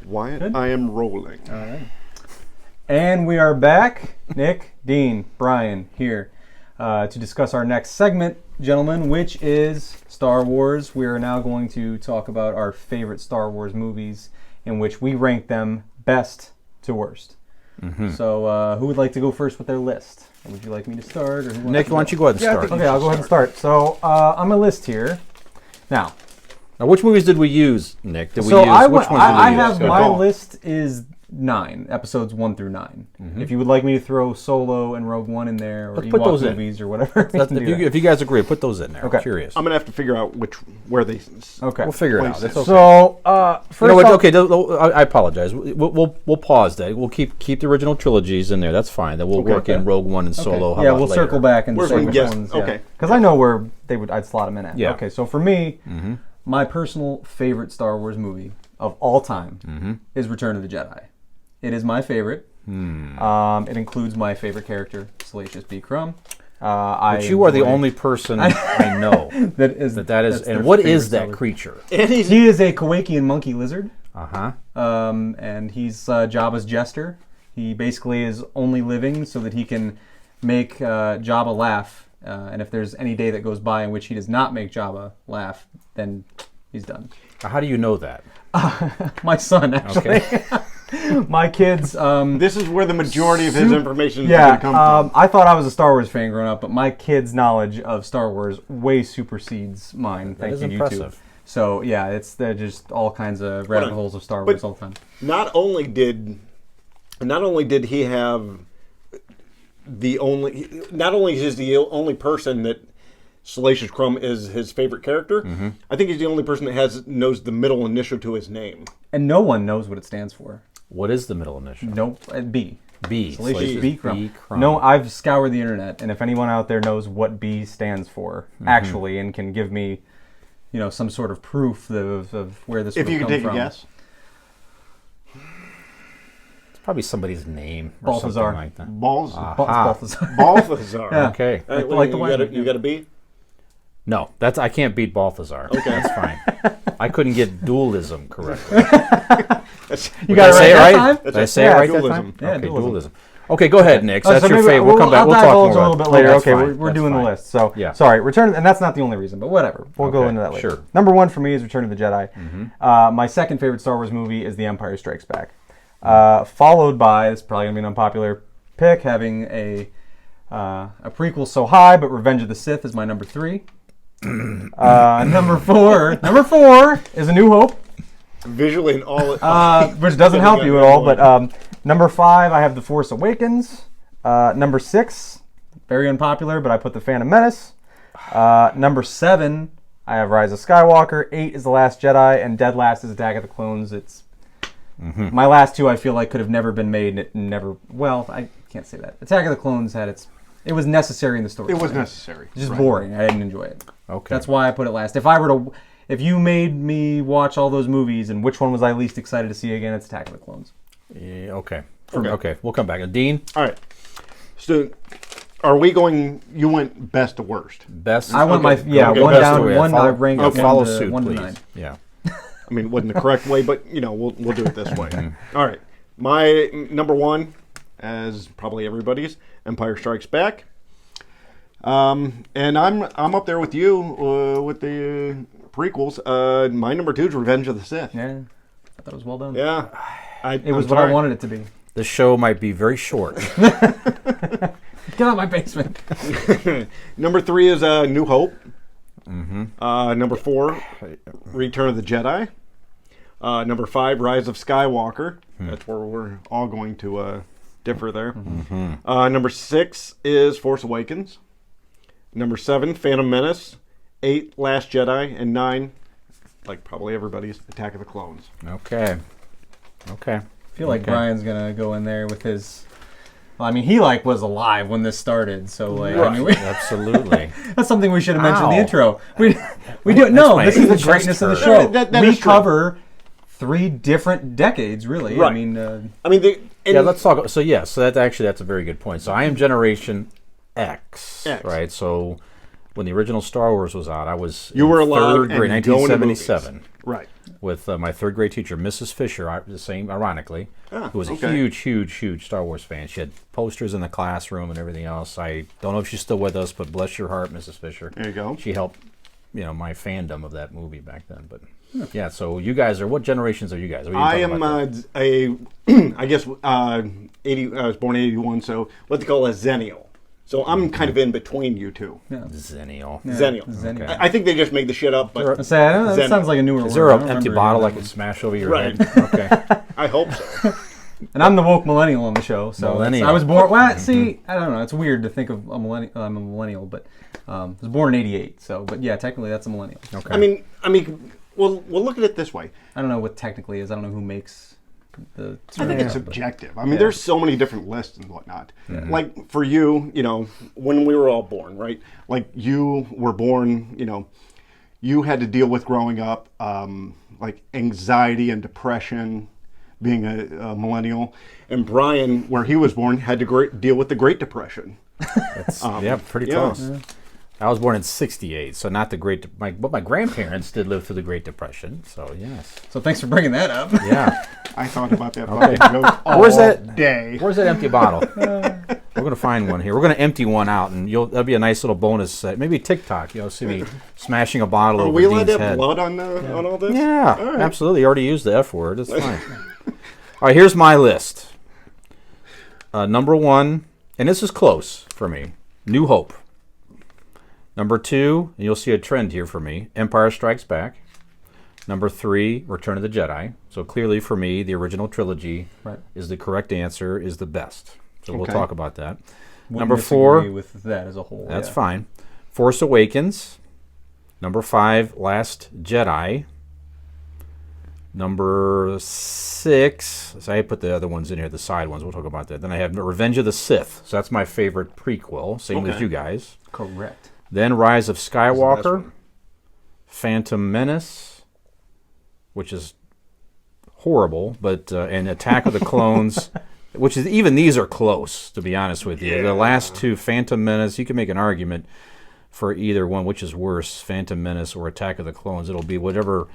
Wyatt, Good. I am rolling. All right. And we are back. Nick, Dean, Brian here to discuss our next segment, gentlemen, which is Star Wars. We are now going to talk about our favorite Star Wars movies in which we rank them best to worst. Mm-hmm. So who would like to go first with their list? Or would you like me to start? Or Nick, why don't you go ahead and start? Okay, I'll go ahead and start. So on my list here, now, which movies did we use, Nick? Did we so use, I, which ones did we I use? have Go my ahead. list is 9 episodes 1 through 9. Mm-hmm. If you would like me to throw Solo and Rogue One in there, or Let's Ewok put those movies or whatever, if you guys agree, put those in there. Okay. I'm curious. I'm gonna have to figure out where they. Okay, We'll figure it out. places. It's okay. So first, You know what? off- Okay, I apologize. We'll pause that. We'll keep the original trilogies in there. That's fine. Then we'll work in Rogue One and Solo. How yeah, about we'll later? circle back and Where's say we which guess- ones. okay. Because I know where I'd slot them in at. Yeah. Okay, so for me, my personal favorite Star Wars movie of all time is Return of the Jedi. It is my favorite. It includes my favorite character, Salacious B. Crumb. But you are the only person I know that is. that is. that's And their what favorite is Star that Wars. creature? He is a Kowakian monkey lizard. Uh-huh. And he's Jabba's jester. He basically is only living so that he can make Jabba laugh. And if there's any day that goes by in which he does not make Jabba laugh, then he's done. How do you know that? My son, actually. Okay. My kids. This is where the majority of his information is Yeah, going to come from. I thought I was a Star Wars fan growing up, but my kids' knowledge of Star Wars way supersedes mine. That Thank is you, YouTube. impressive. So yeah, they're just all kinds of rabbit holes of Star Wars all the time. Not only did he have not only is he the only person that Salacious Crumb is his favorite character, I think he's the only person that knows the middle initial to his name. And no one knows what it stands for. What is the middle initial? Nope, B. B. Salacious B. Crumb. B. Crumb. No, I've scoured the internet, and if anyone out there knows what B stands for, actually, and can give me, some sort of proof of where this If would you come could take from. a guess. It's probably somebody's name or Balthazar. something like that. Balthazar. Balthazar. Yeah. Okay. Like the weapon, you got a B? No, I can't beat Balthazar. Okay. That's fine. I couldn't get dualism correctly. You Did got I it say it right right? that time? Did I say it right? Dualism. Yeah, Okay, dualism. dualism. Okay, go ahead, Nick. Oh, That's so your maybe favorite. We'll come back. I'll We'll talk divulge more a little about bit it. later. That's Okay, fine. we're That's doing fine. the list. So, Yeah. sorry, Return, and that's not the only reason, but whatever. We'll go Okay, into that later. sure. Number 1 for me is Return of the Jedi. My second favorite Star Wars movie is The Empire Strikes Back. Followed by, it's probably going to be an unpopular pick, having a prequel so high, but Revenge of the Sith is my number 3. Number four is A New Hope. Visually and all. Which doesn't help you at all, but number 5, I have The Force Awakens. Number 6, very unpopular, but I put The Phantom Menace. Number 7, I have Rise of Skywalker. 8 is The Last Jedi, and dead last is Attack of the Clones. It's my last 2. I feel like could have never been made. And it never. Well, I can't say that. Attack of the Clones had its. It was necessary in the story. It was necessary. It's just boring. I didn't enjoy it. Okay. That's why I put it last. If you made me watch all those movies and which one was I least excited to see again, it's Attack of the Clones. Yeah, okay. Okay, we'll come back. Dean? All right. So, are we going? You went best to worst. Best? I went Okay. one best down, way. one Follow- rank okay. up Follow to suit, 1 to please. 9. Yeah. I mean, it wasn't the correct way, but we'll do it this way. All right. My number 1, as probably everybody's, Empire Strikes Back. And I'm up there with you with the prequels. My number 2 is Revenge of the Sith. Yeah, I thought it was well done. Yeah. It was what I wanted it to be. The show might be very short. Get out of my basement. Number 3 is New Hope. Number 4, Return of the Jedi. Number 5, Rise of Skywalker. That's where we're all going to differ there. Number 6 is Force Awakens. Number 7, Phantom Menace. 8, Last Jedi. And 9, like probably everybody's, Attack of the Clones. Okay. I feel like Brian's gonna go in there with his. Well, I mean, he was alive when this started, so I mean, Absolutely. that's something we should have mentioned in the Ow. intro. We do no. my This is the chest greatness of the hurt. show. That We is true. cover 3 different decades, really. Right. I mean, Yeah, let's talk. So that's a very good point. So I am Generation X, X. right? So when the original Star Wars was out, I was You were alive third grade, and going to movies. 1977. Right. With my third grade teacher, Mrs. Fisher, the same, ironically, who was a huge Star Wars fan. She had posters in the classroom and everything else. I don't know if she's still with us, but bless your heart, Mrs. Fisher. There you go. She helped, my fandom of that movie back then. But yeah, so you guys are, what generations are you guys? I am I guess 80. I was born in 81, so what they call a Zennial. So I'm kind of in between you two. Yeah. Zennial. Yeah. Zennial. Okay. I think they just made the shit up. But that sounds like a newer word. Is there an empty bottle I can smash over your head? Okay. I hope so. And I'm the woke millennial on the show, so millennial. I was born. Well, see, I don't know. It's weird to think of a millennial. I'm a millennial, but I was born in '88. So, but yeah, technically that's a millennial. Okay. I mean, we'll look at it this way. I don't know what technically is. I don't know who makes the. I think it's subjective. I mean, there's so many different lists and whatnot. Mm-hmm. Like for you, when we were all born, right? Like you were born, you had to deal with growing up, like anxiety and depression. Being a millennial, and Brian, where he was born, had to deal with the Great Depression. Pretty close. Yeah. I was born in '68, so not the Great. But my grandparents did live through the Great Depression, so yes. So thanks for bringing that up. Yeah, I thought about that fucking joke all day. Where's that empty bottle? We're gonna find one here. We're gonna empty one out, and that'll be a nice little bonus. Maybe TikTok. See me smashing a bottle over Dean's head. Are we allowed to have blood on all this? Yeah, right. Absolutely. You already used the F word. It's fine. All right, here's my list. Number 1, and this is close for me, New Hope. Number 2, and you'll see a trend here for me, Empire Strikes Back. Number 3, Return of the Jedi. So clearly for me, the original trilogy is the correct answer, is the best. So we'll talk about that. Number 4, with that as a whole. That's fine. Force Awakens. Number 5, Last Jedi. Number 6, so I put the other ones in here, the side ones. We'll talk about that. Then I have Revenge of the Sith. So that's my favorite prequel, same as you guys. Correct. Then Rise of Skywalker, Phantom Menace, which is horrible, but and Attack of the Clones, which is even these are close, to be honest with you. Yeah. The last two, Phantom Menace, you can make an argument for either one, which is worse, Phantom Menace or Attack of the Clones. It'll be whatever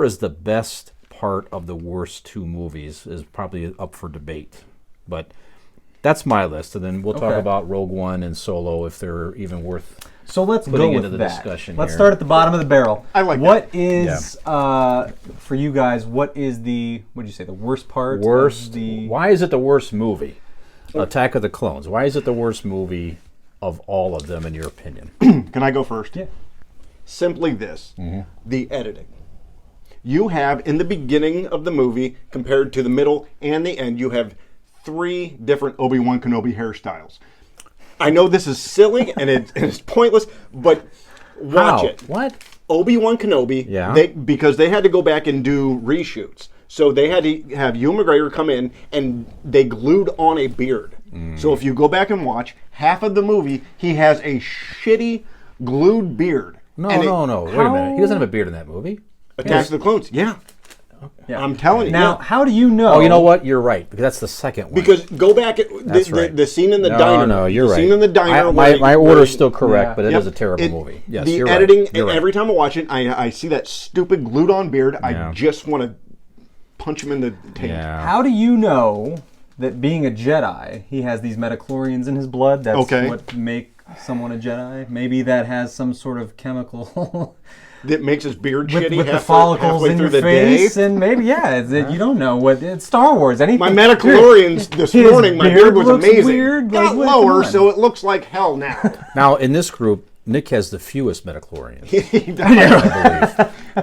is the best part of the worst two movies is probably up for debate. But that's my list, and then we'll talk about Rogue One and Solo if they're even worth. So let's putting go into with the that. discussion. Let's start at the bottom of the barrel. I like what that. Is for you guys? What is the worst part? Worst. Why is it the worst movie? Attack of the Clones. Why is it the worst movie of all of them, in your opinion? Can I go first? Yeah. Simply this: the editing. You have, in the beginning of the movie, compared to the middle and the end, you have 3 different Obi-Wan Kenobi hairstyles. I know this is silly and it's pointless, but watch it. What? Obi-Wan Kenobi, because they had to go back and do reshoots. So they had to have Ewan McGregor come in and they glued on a beard. So if you go back and watch, half of the movie, he has a shitty glued beard. No. Wait a minute. He doesn't have a beard in that movie. Attack of the Clones, yeah. I'm telling you. Now, how do you know? Oh, you know what? You're right, because that's the second one. Because go back at the scene in the diner. No, you're right. The scene in the diner. My order is still correct, but it is a terrible movie. Yes, the you're editing, right. You're right. Every time I watch it, I see that stupid glued-on beard. I just want to punch him in the taint. Yeah. How do you know that being a Jedi, he has these metachlorians in his blood? That's what make someone a Jedi? Maybe that has some sort of chemical... that makes his beard shitty with the follicles in your face, and maybe you don't know what it's Star Wars. Anything. My metachlorians this morning, my beard was amazing. Weird, got lower, so it looks like hell now. Now in this group, Nick has the fewest metachlorians. He does. I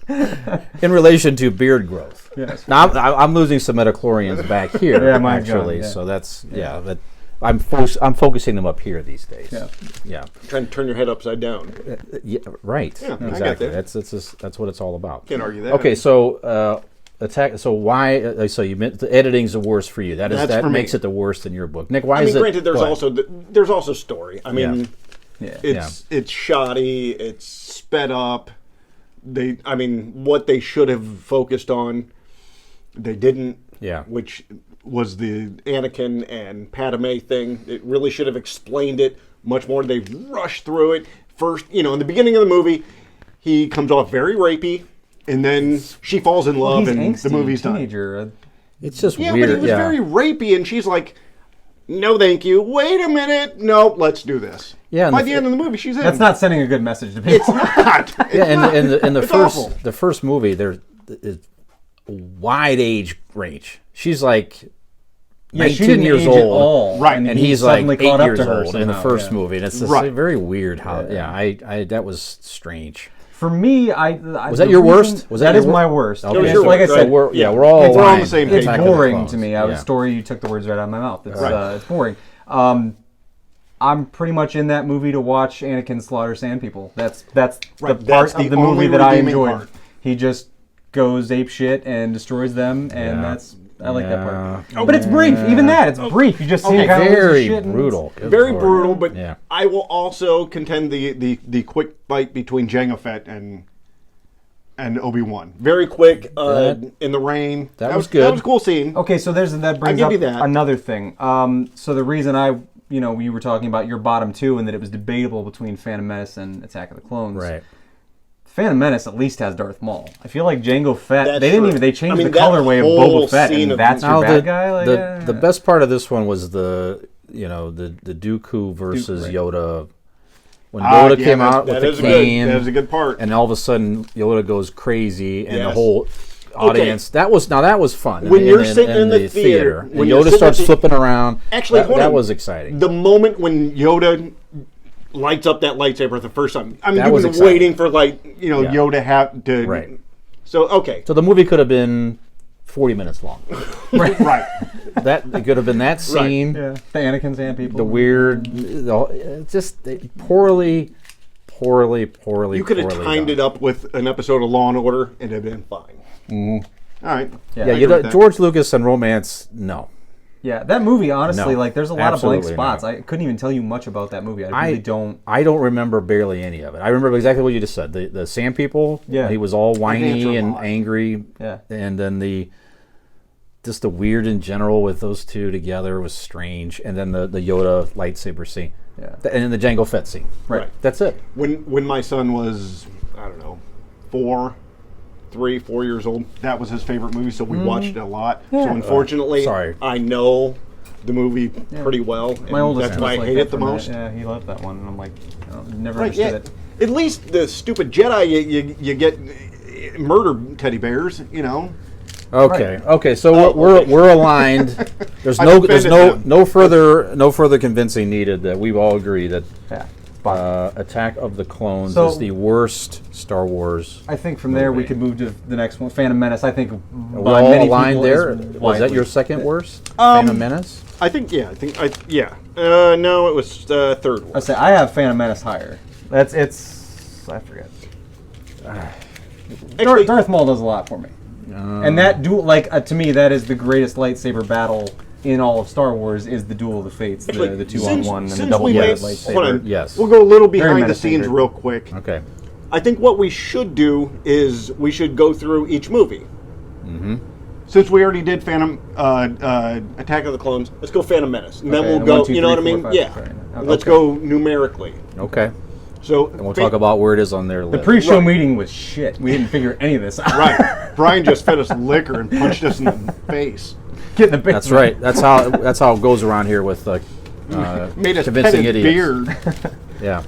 believe. In relation to beard growth. Yes. Now I'm losing some metachlorians back here. Actually, so that's but. I'm focusing them up here these days. Yeah. Trying to turn your head upside down. Right. Yeah, exactly. That's what it's all about. Can't argue that. Okay, so attack. So why? So you meant the editing's the worst for you. That makes it the worst in your book. Nick, why is it? Granted, there's also story. I mean, it's shoddy. It's sped up. What they should have focused on, they didn't. Yeah. Which was the Anakin and Padme thing. It really should have explained it much more. They rushed through it. First, in the beginning of the movie, he comes off very rapey, and then she falls in love, and angsty, the movie's teenager. done. It's just Yeah, weird. but it was very rapey, and she's like, "No, thank you. Wait a minute. No, let's do this." Yeah, and By the end of the movie, she's in. That's not sending a good message to people. It's not. It's Yeah, not. and the It's first awful. the first movie, there's a wide age range. She's like Yeah, 19 she didn't years age at old, all, Right, and he's like suddenly 8 caught up years to her old in the somehow, first yeah. movie, and it's just Right. very weird how. Yeah, I that was strange. For me, Was that your worst? Was that that your is my worst. Okay. It was It's your like I worst, said, right? we're Yeah. we're all We're on the aligned. same it's page. Attack of the boring Clones. to me. Yeah. Story, you took the words right out of my mouth. It's Right. it's boring. I'm pretty much in that movie to watch Anakin slaughter sand people. That's Right, the part that's of the the movie only that I redeeming enjoyed. part. He just goes ape shit and destroys them, and Yeah. I like that part. Yeah. But it's brief. Even that, it's brief. You just see Okay, him kind of lose his Very shit and brutal. Good Very Lord. brutal, but Yeah. I will also contend the quick fight between Jango Fett and Obi-Wan. Very quick in the rain. That was good. That was a cool scene. Okay, so that brings give up you that. another thing. So the reason you were talking about your bottom two and that it was debatable between Phantom Menace and Attack of the Clones. Right. Phantom Menace at least has Darth Maul. I feel like Jango Fett. That's they didn't true. even. They changed I mean, the that colorway of whole Boba Fett, scene and of- that's your Now, bad guy. Like, the best part of this one was the Dooku versus right. Yoda. When Yoda came out with the cane, that is a good part. and all of a sudden Yoda goes crazy, and the Yes. whole audience. That was fun. When you're sitting in the theater, and when you're Yoda sitting starts at the- flipping around. Actually, hold that on. was exciting. The moment when Yoda lights up that lightsaber the first time, I mean, That you've was been exciting. waiting for Yoda have to. Right. So okay. So the movie could have been 40 minutes long. Right. That it could have been that scene. yeah, the Anakin sand people. The weird, just poorly. You could have timed it up with an episode of Law and Order, and it'd have been fine. Mm-hmm. All right. Yeah, Yeah, I agree with that. George Lucas and romance, no. Yeah, that movie. Honestly, No, there's a lot of blank absolutely spots. not. I couldn't even tell you much about that movie. I really don't. I don't remember barely any of it. I remember exactly what you just said. The Sand People. Yeah. He was all answer whiny a and lot. angry. Yeah. And then the weird in general with those two together was strange. And then the Yoda lightsaber scene. Yeah. And then the Jango Fett scene. Right. That's it. When my son was, I don't know, 4 years old, that was his favorite movie, so we watched it a lot. So unfortunately, sorry. I know the movie pretty well. And My oldest. that's why I was like hate that it the from most. Yeah, he loved that one, and I'm like, never Right, understood yeah. it. At least the stupid Jedi, you get murder teddy bears, Okay. Okay. So we're aligned. There's I've there's offended no further convincing needed that we all agree that Yeah. Attack of the Clones So- is the worst Star Wars. I think from there we movie. could move to the next one, Phantom Menace. I think We're by all many aligned people there. is Was that widely- your second worst? Phantom Menace. I think. No, it was third one. I say I have Phantom Menace higher. I forget. Actually, Darth Maul does a lot for me, and that duel, to me, that is the greatest lightsaber battle in all of Star Wars. Is the Duel of the Fates, the 2-on-1 and the since double we bladed made- lightsaber. hold on. Yes. We'll go a little Very behind the menacing, scenes very- real quick. Okay. I think what we should do is we should go through each movie. Mm-hmm. Since we already did Attack of the Clones, let's go Phantom Menace, and then Okay, we'll and go. 1, 2, you know 3, what I 4, mean? 5, Yeah. 6, 7, 8, 9. Let's Okay. go numerically. Okay. So And we'll talk about where it is on their The list. pre-show meeting was shit. We didn't figure any of this out. Right. Brian just fed us liquor and punched us in the face. Get in the basement. That's right. That's how it goes around here with Made us convincing pet his idiots. beard. Yeah.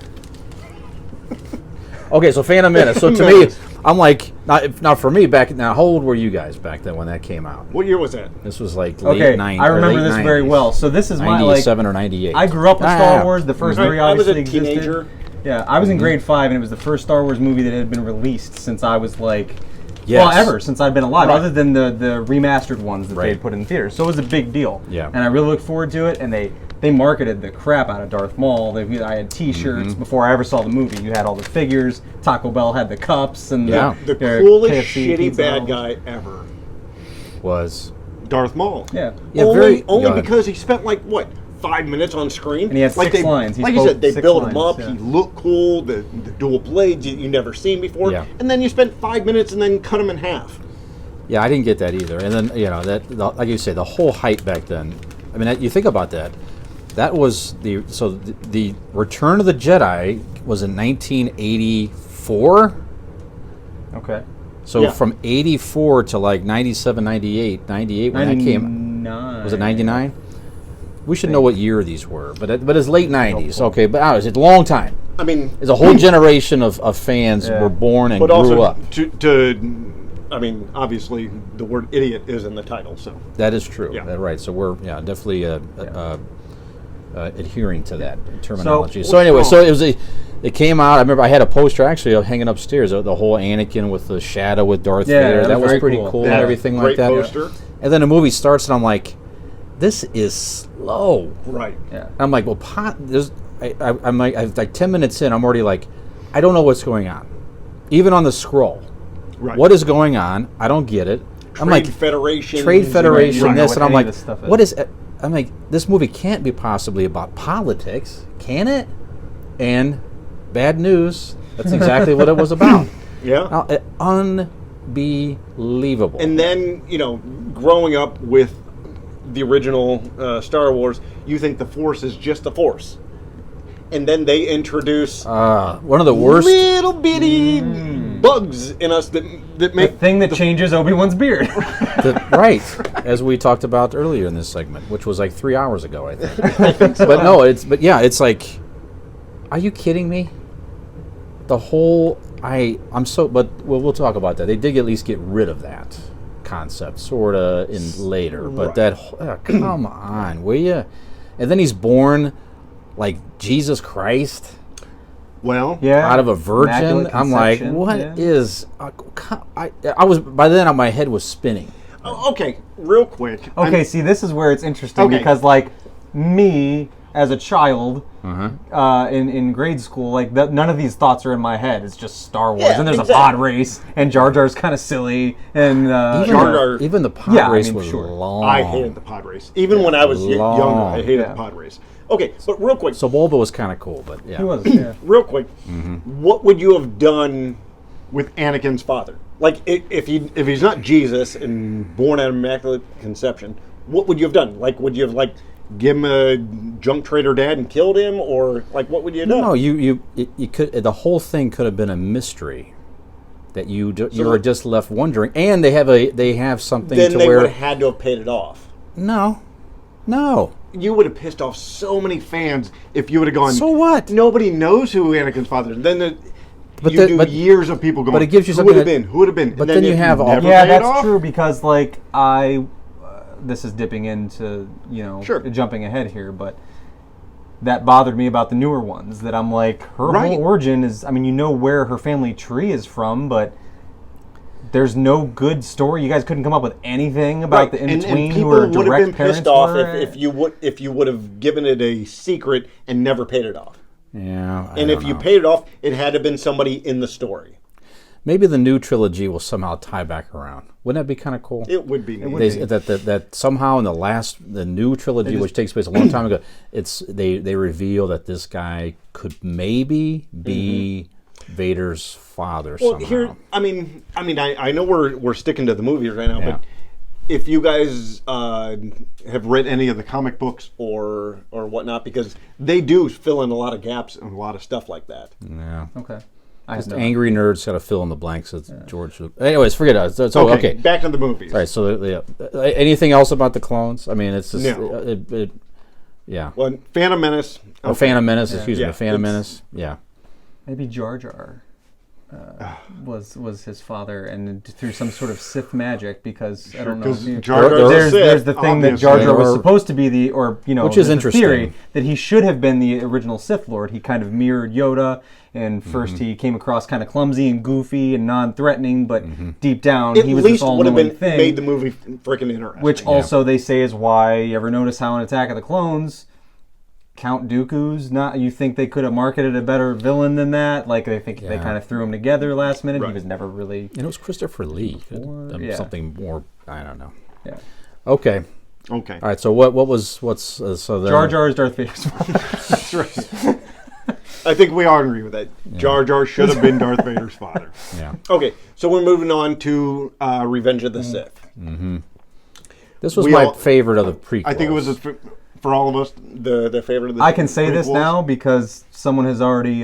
Okay, so Phantom Menace. So to me, I'm like, not for me back now. How old were you guys back then when that came out? What year was that? This was like late Okay, 90s. I remember this very well. So this is my 97 or 98. I grew up with Star Wars. The first three I was obviously a existed. teenager. Yeah, I was in grade 5, and it was the first Star Wars movie that had been released since I was Yes. ever since I'd been alive, Right. other than the remastered ones that they Right. had put in theaters. So it was a big deal. Yeah. And I really looked forward to it, and they marketed the crap out of Darth Maul. I had T-shirts before I ever saw the movie. You had all the figures. Taco Bell had the cups and Yeah. The their coolest KFC shitty pizza bad rolls. guy ever. was. Darth Maul. Yeah. Yeah, only go ahead. because he spent 5 minutes on screen. And he had six lines. He Like you spoke said, they 6 built him lines, up. yeah. He looked cool. The dual blades you never seen before. Yeah. And then you spent 5 minutes and then cut him in half. Yeah, I didn't get that either. And then like you say, the whole hype back then. I mean, you think about that. That was the Return of the Jedi was in 1984. Okay. So from 84 to like 97, 98 when that came. Was it 99? We should know what year these were, but it's late 90s. Okay, but it's a long time. I mean, there's a whole generation of fans were born and grew up. I mean, obviously, the word idiot is in the title, so. That is true. Yeah. Right. So we're definitely adhering to that terminology. So anyway, it came out. I remember I had a poster actually hanging upstairs. The whole Anakin with the shadow with Darth Vader. That was pretty cool and everything like that. Poster. And then the movie starts, and I'm like, this is slow. Right. Yeah. I'm like, well, I'm like 10 minutes in, I'm already like, I don't know what's going on. Even on the scroll. Right. What is going on? I don't get it. I'm like, Trade Federation, this, and I'm like, what is. I'm like, this movie can't be possibly about politics, can it? And bad news, that's exactly what it was about. Yeah. Unbelievable. And then, growing up with the original Star Wars, you think the Force is just the Force. And then they introduce one of the worst little bitty bugs in us that make the thing that changes Obi-Wan's beard. Right, as we talked about earlier in this segment, which was like 3 hours ago, I think. So. It's like, are you kidding me? The whole but we'll talk about that. They did at least get rid of that concept, sorta, in later. But that come on, will you? And then he's born like Jesus Christ. Well, out of a virgin. I'm like, what is? I was by then. My head was spinning. Okay, real quick. Okay, see, this is where it's interesting because, like, me as a child in grade school, like, none of these thoughts are in my head. It's just Star Wars, and there's a pod race, and Jar Jar's kind of silly, and even the pod race was long. I hated the pod race. Even when I was younger, I hated the pod race. Okay, but real quick. So Bulba was kind of cool, but He was, real quick, what would you have done with Anakin's father? Like, if he's not Jesus and born out of Immaculate Conception, what would you have done? Like, would you have, like, give him a junk trader dad and killed him? Or, like, what would you have done? No, you could. The whole thing could have been a mystery that you were just left wondering. And they have something then to they where... would have had to have paid it off. No. You would have pissed off so many fans if you would have gone. So what? Nobody knows who Anakin's father is. Then years of people going. But it gives you who something. Who would have been? But then you have all. Yeah, that's true because like this is dipping into jumping ahead here, but that bothered me about the newer ones. That I'm like her whole origin is. I mean, you know where her family tree is from, but. There's no good story. You guys couldn't come up with anything about the in-between who were direct parents. People would have been pissed off if you would have given it a secret and never paid it off. Yeah. And if you paid it off, it had to have been somebody in the story. Maybe the new trilogy will somehow tie back around. Wouldn't that be kind of cool? It would be. That somehow in the new trilogy, which takes place a long time ago, they reveal that this guy could maybe be Vader's father somehow. I know we're sticking to the movies right now, but if you guys have read any of the comic books or whatnot, because they do fill in a lot of gaps and a lot of stuff like that. Yeah. Okay. Just angry nerds got to fill in the blanks. George. Anyways, forget it. So, okay. Back to the movies. All right. So, anything else about the clones? I mean, it's just Well, Phantom Menace. Phantom Menace. Excuse me. Phantom Menace. Yeah. Maybe Jar Jar was his father, and through some sort of Sith magic, because I don't know. There's the thing that Jar Jar was supposed to be which is interesting. Theory that he should have been the original Sith Lord. He kind of mirrored Yoda, and first he came across kind of clumsy and goofy and non-threatening, but deep down he was this all-knowing thing. Made the movie freaking interesting. Which also they say is why you ever notice how in Attack of the Clones. Count Dooku's not. You think they could have marketed a better villain than that? Like they kind of threw him together last minute. Right. He was never really. And it was Christopher Lee. Something more. I don't know. Yeah. Okay. All right. So what's Jar Jar is Darth Vader's That's right. I think we all agree with that. Jar Jar should have been Darth Vader's father. Yeah. Okay, so we're moving on to Revenge of the Sith. Mm-hmm. This was my favorite of the prequels. I think it was, for all of us, the favorite of the I can say this prequels. now because someone has already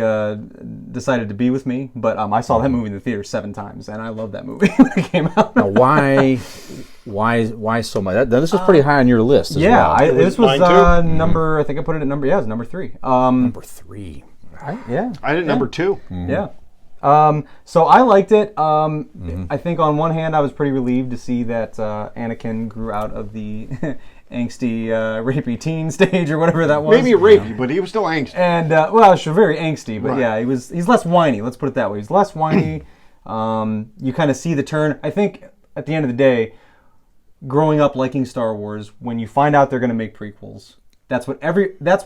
decided to be with me, but I saw that movie in the theater 7 times, and I loved that movie when it came out. Now, why so much? This is pretty high on your list as well. This was mine too. number, I think I put it at number, it was number 3. Number 3. Yeah. I did number 2. Mm-hmm. Yeah. So I liked it. I think on one hand I was pretty relieved to see that Anakin grew out of the angsty, rapey teen stage or whatever that was. Maybe rapey, but he was still angsty. And well, sure, very angsty, but Right. yeah, he's less whiny. Let's put it that way. He's less whiny. You kind of see the turn. I think at the end of the day, growing up liking Star Wars, when you find out they're going to make prequels, that's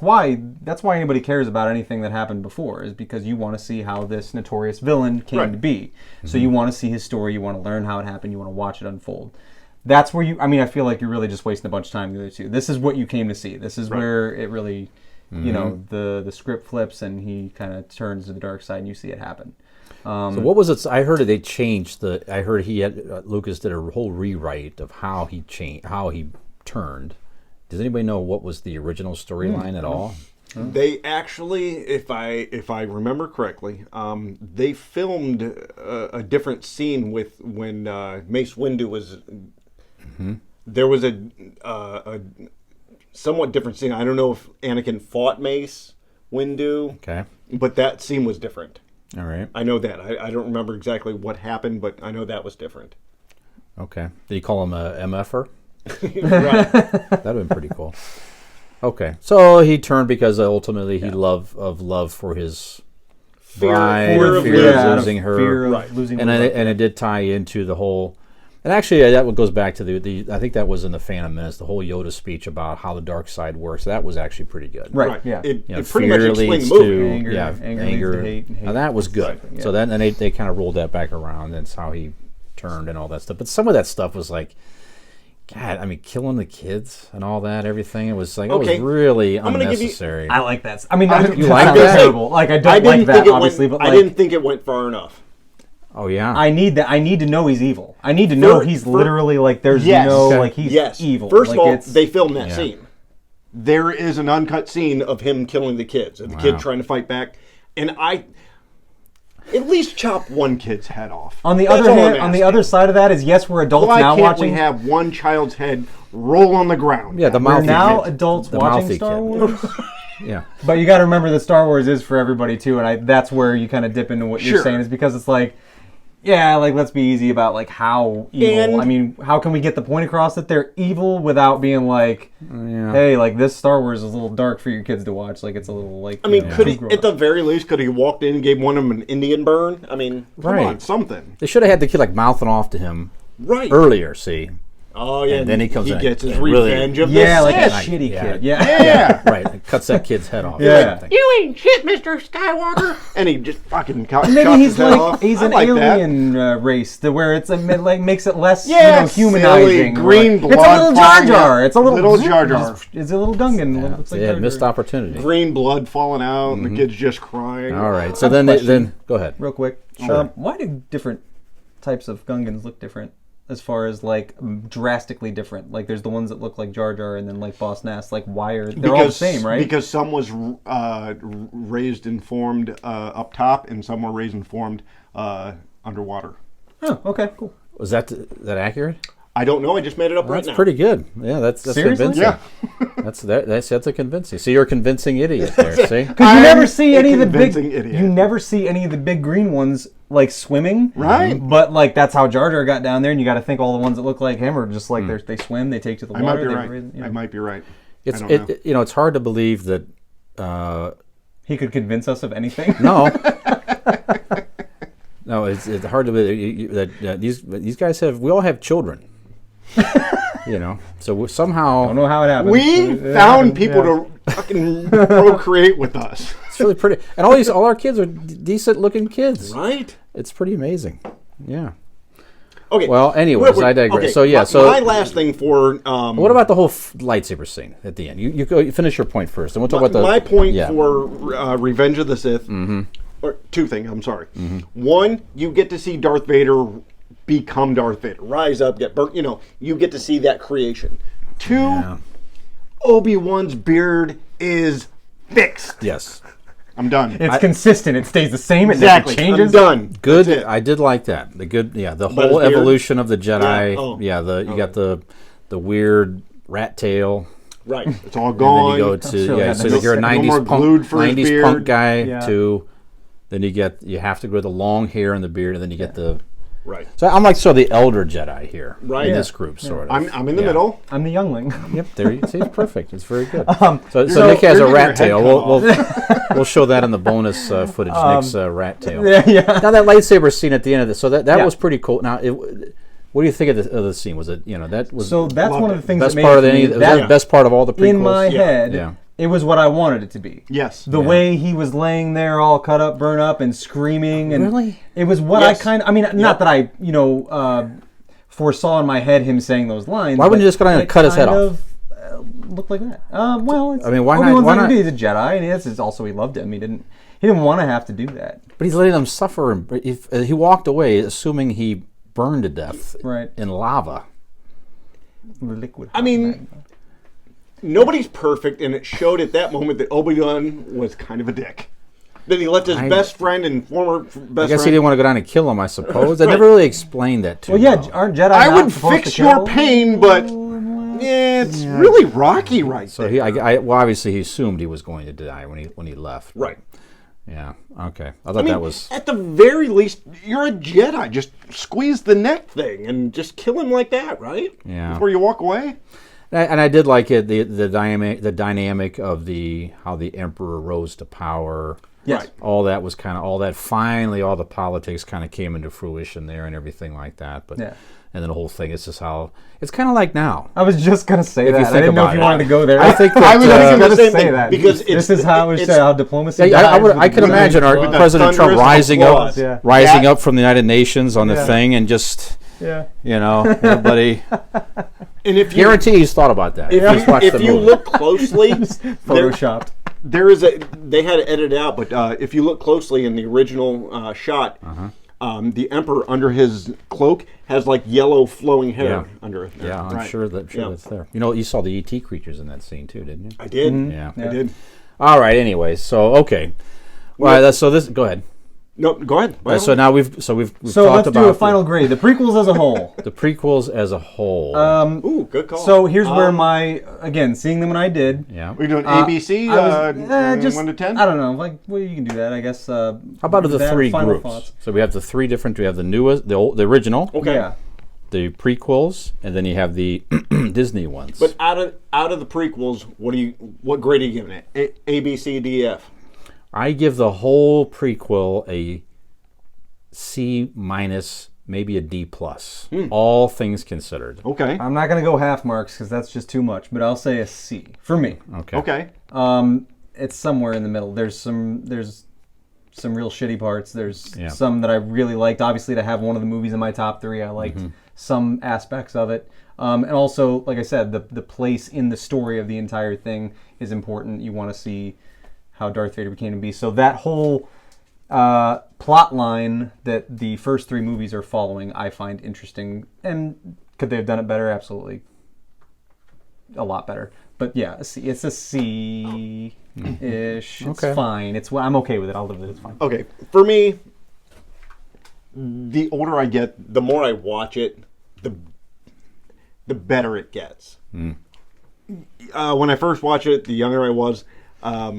why anybody cares about anything that happened before, is because you want to see how this notorious villain came to be. So you want to see his story, you want to learn how it happened, you want to watch it unfold. That's where I feel like you're really just wasting a bunch of time the other two. This is what you came to see. This is where it really, the script flips and he kind of turns to the dark side and you see it happen. So what was it? I heard they changed I heard Lucas did a whole rewrite of how he turned. Does anybody know what was the original storyline at all? They actually, if I remember correctly, they filmed a different scene with when Mace Windu was. There was a somewhat different scene. I don't know if Anakin fought Mace Windu. Okay. But that scene was different. All right. I know that. I don't remember exactly what happened, but I know that was different. Okay. Did you call him a MFer? Right. That'd have been pretty cool. Okay. So he turned because ultimately he love for his bride, fear of losing her. Fear of Right. losing And her. it did tie into the whole. And actually, that goes back to the. I think that was in the Phantom Menace, the whole Yoda speech about how the dark side works. That was actually pretty good. Right. Yeah. It You know, pretty much fear explained leads the movie. to Anger leads to hate, and hate Now that was good. Exactly, yeah. So then, and they kind of rolled that back around. That's how he turned and all that stuff. But some of that stuff was like, God, I mean, killing the kids and all that, everything. It was like it was really I'm gonna give you- unnecessary. I like that. I mean, You like that? terrible. Like I don't like that, obviously, but I like, didn't think it went far enough. Oh yeah. I need that. I need to know he's evil. I need to know he's literally like there's Yes. no Okay. like he's Yes. evil. First like, of all, it's, they filmed that Yeah. scene. There is an uncut scene of him killing the kids and the kid trying to fight back. And I at least chop one kid's head off. on the That's other all hand, I'm on the asking. other side of that is yes, we're adults Why now can't watching. we have one child's head roll on the ground? Yeah, the we're mouthy now kid. adults The watching mouthy Star kid. Wars. Yeah. But you got to remember that Star Wars is for everybody too, and that's where you kind of dip into what you're Sure. saying is because it's like, yeah, like let's be easy about like how evil. And- I mean, how can we get the point across that they're evil without being like, Yeah. hey, like this Star Wars is a little dark for your kids to watch. Like it's a little like. I mean, could too he, grown at the up. very least, could he walked in and gave one of them an Indian burn? I mean, come Right. on, something. They should have had the kid like mouthing off to him Right. earlier. See. Oh, yeah. And then he comes in gets his and really- revenge of Yeah, the like a Sith. shitty Yeah. kid. Yeah. Yeah. Right. It cuts that kid's head off. Yeah. Something. You ain't shit, Mr. Skywalker. And he just fucking chops Maybe his he's head like off. he's I an like that. alien race to where it's like makes it less Yeah, humanizing. silly green It's a blood little Jar falling Jar. out. It's a little Jar Jar. It's a little Gungan. Yeah. Looks So like they had Jar missed Jar. opportunity. Green blood falling out, and the kid's just crying. All right. So then go ahead. Real quick, Sure. why do different types of Gungans look different? As far as like drastically different, like there's the ones that look like Jar Jar, and then like Boss Nass, like they're all the same, right? Because some was raised and formed up top, and some were raised and formed underwater. Oh, okay, cool. Was that accurate? I don't know. I just made it up right That's now. pretty good. Yeah, that's Seriously? convincing. Yeah. That's a convincing. So you're a convincing idiot there. See. Because you never see a any of the big, convincing idiot. you never see any of the big green ones like swimming, Right. But like that's how Jar Jar got down there, and you got to think all the ones that look like him are just like they swim, they take to the I water. might be they right. raise- you know. I might be right. It's I don't know. it's hard to believe that. He could convince us of anything. No. No, it's hard to believe that these guys we all have children. You know, so I somehow don't know how it happened. We It found happened, people to fucking procreate with us. it's really pretty, and all our kids are decent looking kids. Right? It's pretty amazing. Yeah. Okay. Well, anyways, I digress. Okay, So yeah, my last thing for what about the whole lightsaber scene at the end? You finish your point first, and we'll talk about the my point for Revenge of the Sith. Or two things. I'm sorry. One, you get to see Darth Vader become Darth Vader, rise up, get burnt. You get to see that creation. Two, Obi-Wan's beard is fixed. Yes. I'm done. It's consistent. It stays the same. It Exactly. never changes. I'm done. Good. That's it. I did like that. The But whole his beard? evolution of the Jedi. Yeah. Oh. You got the weird rat tail. Right. It's all And gone. then you go to Sure, so no- you're a no '90s more punk, glued for his 90s beard. punk guy Yeah. to then you have to go to the long hair and the beard, and then you get the. Right. So I'm like the elder Jedi here Right. in Yeah. this group, sort of. I'm in the middle. I'm the youngling. Yep, there you see, it's perfect. It's very good. So so Nick has a you're rat getting tail. your We'll we'll show that in the bonus footage. Nick's rat tail. yeah. Now that lightsaber scene at the end of this, so that Yeah. was pretty cool. Now, what do you think of the scene? Was it that was So that's Loved one of it. the things best that part of made any? me Was that the best part of all the prequels? in my head. Yeah. It was what I wanted it to be. Yes. The way he was laying there, all cut up, burnt up, and screaming, and Really? it was what Yes. I kind of. I mean, not that I, foresaw in my head him saying those lines. Why wouldn't but you just go down and it cut his head kind off? of, looked like that. Well, it's, I mean, why not- Obi-Wan's why not not- gonna be. He's a Jedi, and it's also he loved him. He didn't want to have to do that. But he's letting them suffer. He walked away, assuming he burned to death Right. in lava. Liquid. I mean, nobody's perfect, and it showed at that moment that Obi-Wan was kind of a dick. That he left his best friend and former best I guess friend. he didn't want to go down and kill him. I suppose they never really explained that to. well, yeah, aren't Jedi? I not would supposed fix to your kill? pain, but it's really rocky right So there. well, obviously he assumed he was going to die when he left. Right. Yeah. Okay. I thought that was. At the very least, you're a Jedi. Just squeeze the neck thing and just kill him like that, right? Yeah. Before you walk away. And I did like it the dynamic of how the Emperor rose to power. Yes. Right. All that was kind of finally all the politics kind of came into fruition there and everything like that. But Yeah. and then the whole thing is just how it's kind of like now. I was just gonna say If you that. I think didn't know about if you it. wanted to go there. I think that, I was just the gonna same say thing, that because this is how diplomacy. Yeah, I dies I with can the imagine our clause. President Trump thunderous rising applause. up, Yeah. rising up from the United Nations on the Yeah. thing and just Yeah. everybody And if you guarantee he's thought about that. Just watch if the you movie. look closely, Photoshopped. there is they had to edit it out, but if you look closely in the original shot, the Emperor under his cloak has like yellow flowing hair Yeah. under it. Yeah, I'm Right. sure that's there. You saw the ET creatures in that scene too, didn't you? I did. Yeah. I did. All right. Anyways, so okay. Well, go ahead. No, go ahead. So now we've So talked let's about do a final grade. The prequels as a whole. the prequels as a whole. Ooh, good call. So here's where again, seeing them when I did. yeah. We're doing ABC, I was, just 1 to 10? I don't know. Like, well, you can do that, I guess. How about the that, three final groups? thoughts. So we have the three different. We have the newest, the original, Okay. Yeah. the prequels, and then you have the Disney ones. But out of the prequels, what grade are you giving it? A, B, C, D, F. I give the whole prequel a C minus, maybe a D plus. All things considered. Okay. I'm not gonna go half marks because that's just too much, but I'll say a C for me. Okay. Okay. It's somewhere in the middle. There's some real shitty parts. There's Yeah. some that I really liked. Obviously, to have one of the movies in my top 3, I liked some aspects of it. And also, like I said, the place in the story of the entire thing is important. You want to see how Darth Vader became to be. So that whole plot line that the first 3 movies are following, I find interesting. And could they have done it better? Absolutely. A lot better. But yeah, it's a C-ish. It's Okay. fine. I'm okay with it. I'll live with it. It's fine. Okay. For me, the older I get, the more I watch it, the better it gets. When I first watched it, the younger I was, I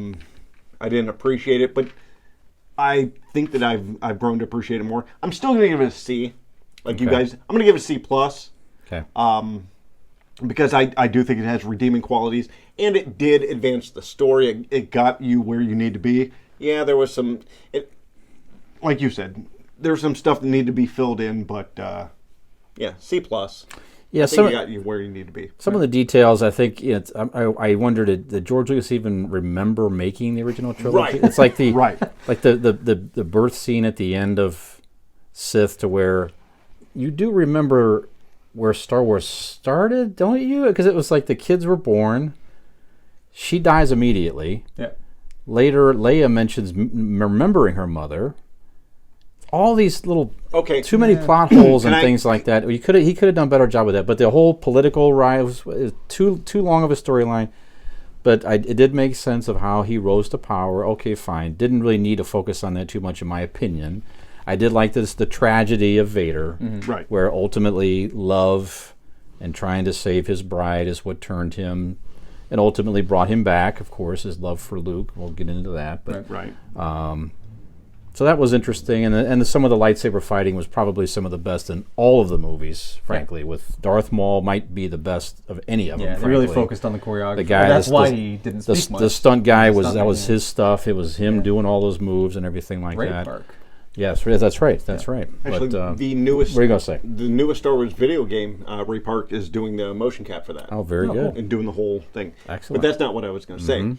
didn't appreciate it, but I think that I've grown to appreciate it more. I'm still going to give it a C, like you Okay. guys. I'm going to give it a C plus. Okay. Because I do think it has redeeming qualities, and it did advance the story. It got you where you need to be. Yeah, there was some, like you said, there's some stuff that needed to be filled in, but yeah, C plus. Yeah. I think it got you where you need to be. Some of the details, I think, I wondered, did George Lucas even remember making the original trilogy? Right. It's like Right. like the birth scene at the end of Sith, to where you do remember where Star Wars started, don't you? Because it was like the kids were born. She dies immediately. Yeah. Later, Leia mentions remembering her mother. All these little too many plot holes and things like that. He could have done a better job with that. But the whole political rise was too long of a storyline. But it did make sense of how he rose to power. Okay, fine. Didn't really need to focus on that too much, in my opinion. I did like the tragedy of Vader, Right. where ultimately love and trying to save his bride is what turned him, and ultimately brought him back. Of course, his love for Luke. We'll get into that. But Right. so that was interesting, and some of the lightsaber fighting was probably some of the best in all of the movies. Frankly, with Darth Maul might be the best of any of them. Yeah, they really focused on the choreography. The guy, that's why he didn't speak much. The stunt guy was stuntman, his stuff. It was him doing all those moves and everything like Great that. Park. Yes, that's right. That's right. Actually, But the newest. what are you gonna say? The newest Star Wars video game, Ray Park is doing the motion cap for that. Oh, very good. And doing the whole thing. Excellent. But that's not what I was going to say.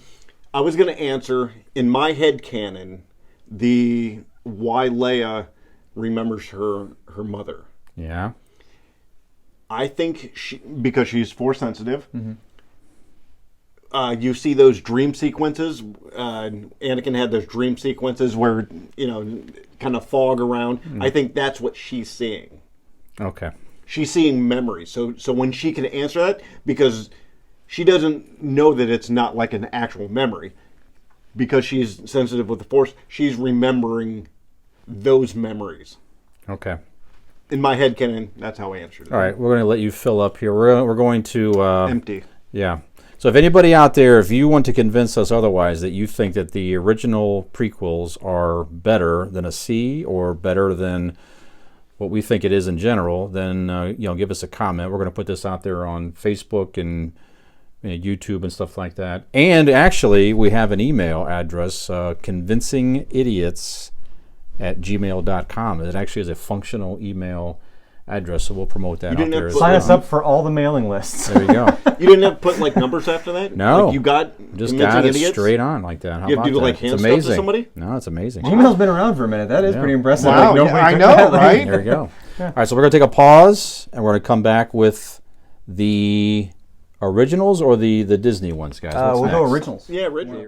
I was going to answer in my head canon why Leia remembers her mother. Yeah. I think because she's force sensitive. You see those dream sequences. Anakin had those dream sequences where kind of fog around. I think that's what she's seeing. Okay. She's seeing memories. So when she can answer that, because she doesn't know that it's not like an actual memory, because she's sensitive with the force, she's remembering those memories. Okay. In my head canon, that's how I answered it. All right, we're going to let you fill up here. We're going to Empty. Yeah. So if anybody out there, if you want to convince us otherwise, that you think that the original prequels are better than a C or better than what we think it is in general, then give us a comment. We're going to put this out there on Facebook and YouTube and stuff like that. And actually, we have an email address, convincingidiots@gmail.com. It actually is a functional email address, so we'll promote that out there. Sign us up for all the mailing lists. There you go. You didn't have to put like numbers after that? No. Like you got Just Convincing got it Idiots? straight on like that. How You have to about do, like, that? hand It's stuff to amazing. somebody? No, it's amazing. Gmail's been around for a minute. That is Yeah. pretty impressive. Wow, nobody I took know, that. right? There we go. All right, so we're going to take a pause, and we're going to come back with the originals or the Disney ones, guys. What's We'll go next? originals. Yeah, original.